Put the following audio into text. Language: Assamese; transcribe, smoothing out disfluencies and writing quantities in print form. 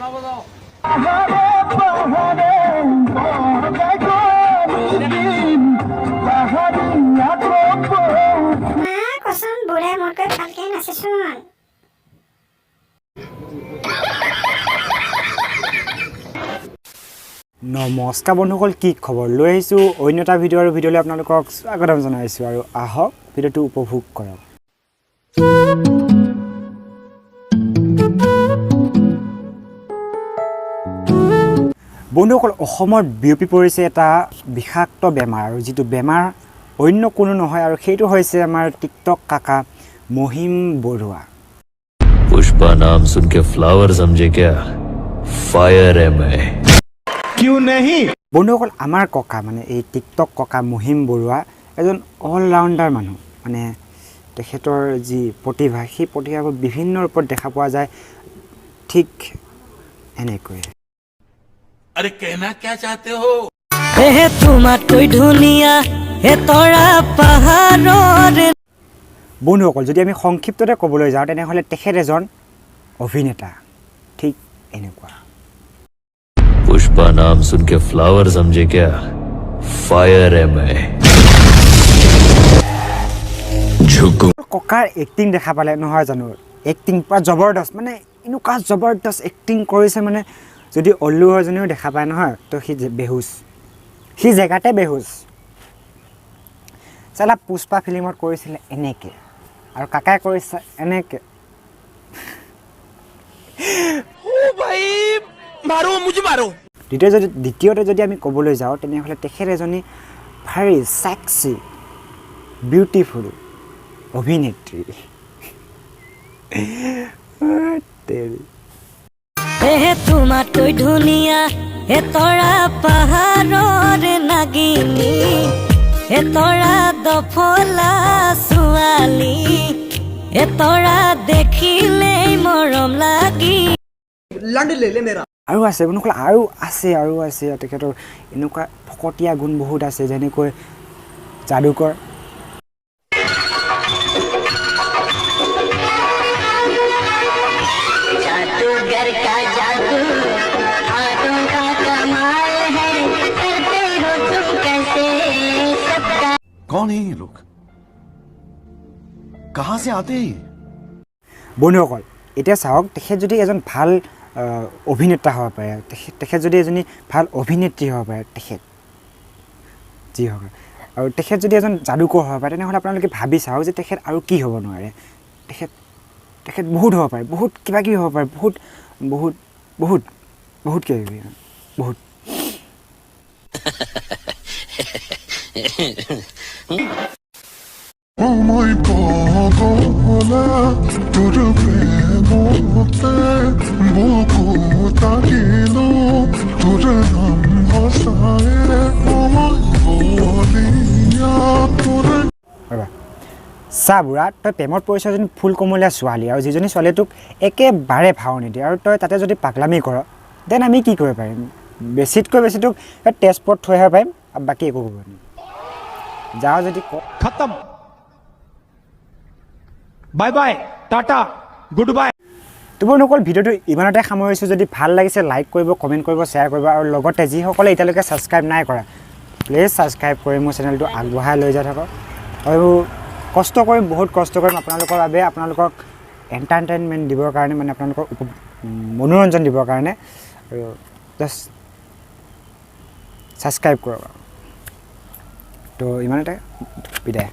কচোন বুঢ়াই মোতকৈ ভালকৈ নাচিছোন। নমস্কাৰ বন্ধুসকল, কি খবৰ? লৈ আহিছোঁ অন্য এটা ভিডিঅ' আৰু ভিডিঅ'লৈ আপোনালোকক স্বাগতম জনাইছোঁ আৰু আহক ভিডিঅ'টো উপভোগ কৰক। বন্ধুসকল, অসমত বিয়পি পৰিছে এটা বিষাক্ত বেমাৰ, আৰু যিটো বেমাৰ অন্য কোনো নহয় আৰু সেইটো হৈছে আমাৰ টিকটক কাকা মহিম বৰুৱা। पुष्पा नाम सुन के फ्लावर समझे क्या? फायर है मैं। क्यों नहीं? বন্ধুসকল, আমাৰ ককা মানে এই টিকটক ককা মহিম বৰুৱা এজন অলৰাউণ্ডাৰ মানুহ। মানে তেখেতৰ যি প্ৰতিভা, সেই প্ৰতিভাবোৰ বিভিন্ন ৰূপত দেখা পোৱা যায়। ঠিক এনেকৈ अरे कहना क्या चाहते हो? হে তোমাতকৈ ধুনীয়া হে তৰা পাহাৰৰ। বন্ধুসকল, যদি আমি সংক্ষিপ্ততে ক'বলৈ যাওঁ তেনেহ'লে তেখেত এজন অভিনেতা। ঠিক এনেকুৱা। पुष्पा नाम सुन के फ्लावर समझे क्या? फायर है मैं। झुकू। ককাৰ এক্টিং দেখা পালে নহয় জানো? এক্টিং পুৰা জবৰদস্ত, মানে এনেকুৱা জবৰদস্ত এক্টিং কৰিছে। মানে যদি অল্লু অৰ্জুনেও দেখা পায় নহয়, তো সি বেহুচ, সি জেগাতে বেহুচ। চালা পুষ্পা ফিল্মত কৰিছিলে এনেকৈ, আৰু কাকাই কৰিছে এনেকৈ। দ্বিতীয়তে যদি আমি ক'বলৈ যাওঁ তেনেহ'লে তেখেত এজনী ভাৰী ছেক্সি বিউটিফুল অভিনেত্ৰী। হে তোমাতকৈ ধুনীয়া হে তৰা পাহাৰৰ নাগিনী হে তৰা দফলা ছোৱালী হে তৰা দেখিলেই মৰম লাগি। আৰু আছে বন্ধুসকল, আৰু আছে তেখেতৰ এনেকুৱা ফকতীয়া গুণ বহুত আছে, যেনেকৈ যাদুকৰ। कौन है ये लोग? कहाँ से आते हैं? বন্ধুসকল, এতিয়া চাওক, তেখেত যদি এজন ভাল অভিনেতা হ'ব পাৰে, তেখেত যদি এজনী ভাল অভিনেত্ৰী হ'ব পাৰে, তেখেত যি হ'ব, আৰু তেখেত যদি এজন যাদুকৰ হ'ব পাৰে, তেনেহ'লে আপোনালোকে ভাবি চাওক যে তেখেত আৰু কি হ'ব নোৱাৰে। তেখেত বহুত হ'ব পাৰে, বহুত কিবা কিবি হ'ব পাৰে, বহুত বহুত বহুত বহুত কিবা কিবি, বহুত। চা বুঢ়া, তই প্ৰেমত পৰিছ এজনী ফুল কোমলীয়া ছোৱালী, আৰু যিজনী ছোৱালীয়ে তোক একেবাৰে ভাও নিদিয়ে, আৰু তই তাতে যদি পাগলামি কৰ, দেন আমি কি কৰিব পাৰিম? বেছিতকৈ বেছি তোক তেজপুৰত থৈ আহিব পাৰিম, আৰু বাকী একো কৰিব নোৱাৰিম। যাওঁ যদি খতম, bye bye, Tata, good bye. তোমালোকৰ ভিডিঅ'টো ইমানতে সামৰিছোঁ। যদি ভাল লাগিছে লাইক কৰিব, কমেণ্ট কৰিব, শ্বেয়াৰ কৰিব, আৰু লগতে যিসকলে এতিয়ালৈকে ছাবস্ক্ৰাইব নাই কৰা, প্লিজ ছাবস্ক্ৰাইব কৰি মোৰ চেনেলটো আগবঢ়াই লৈ যাই থাকক। আৰু কষ্ট কৰিম, বহুত কষ্ট কৰিম আপোনালোকৰ বাবে, আপোনালোকক এণ্টাৰটেইনমেণ্ট দিবৰ কাৰণে, মানে আপোনালোকৰ মনোৰঞ্জন দিবৰ কাৰণে। আৰু জাষ্ট ছাবস্ক্ৰাইব কৰক। তো ইমানতে বিদায়।